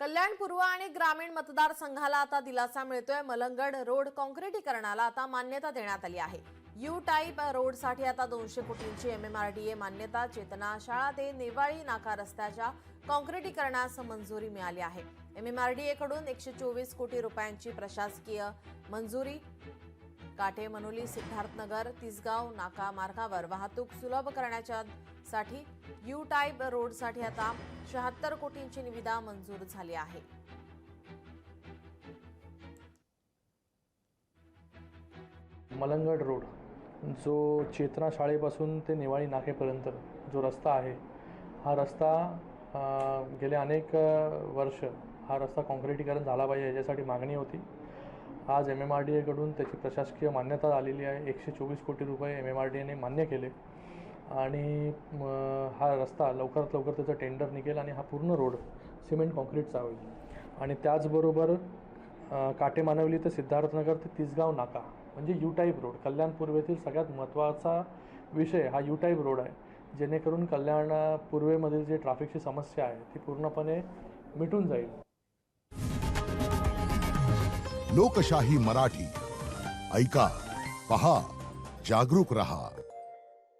कल्याण पूर्व आणि ग्रामीण मतदारसंघाला आता दिलासा मिळतोय। मलंगड रोड काँक्रिटीकरणाला आता मान्यता देण्यात आली आहे। यू टाईप रोडसाठी आता 200 कोटींची एमएमआरडीए मान्यता। चेतना शाळा ते नेवाळी नाका रस्त्याच्या काँक्रिटीकरणास मंजुरी मिळाली आहे। एमएमआरडीए कडून 124 कोटी रुपयांची प्रशासकीय मंजुरी। काटे मनोली सिद्धार्थनगर तिसगाव नाका मार्गावर वाहतूक सुलभ करण्यासाठी यू टाईप रोडसाठी आता 76 कोटींची निविदा मंजूर झाली आहे। मलंगड रोड जो चेतना शाळेपासून ते नेवाळी नाकेपर्यंत जो रस्ता आहे, हा रस्ता गेले अनेक वर्ष हा रस्ता काँक्रिटीकरण झाला पाहिजे याच्यासाठी मागणी होती। आज एमएमआरडीए कडून त्याची प्रशासकीय मान्यता आलेली आहे। 124 कोटी रुपये एमएमआरडीएने मान्य केले आणि हा रस्ता लवकरात लवकर त्याचं टेंडर निघेल आणि हा पूर्ण रोड सिमेंट काँक्रीटचा होईल। आणि त्याचबरोबर काटे मानवली ते सिद्धार्थनगर ते तिसगाव नाका म्हणजे यू टाईप रोड, कल्याण पूर्वेतील सगळ्यात महत्त्वाचा विषय हा यू टाईप रोड आहे, जेणेकरून कल्याण पूर्वेमधील जे ट्रॅफिकची समस्या आहे ती पूर्णपणे मिटून जाईल। लोकशाही मराठी ऐका, पहा, जागरूक रहा।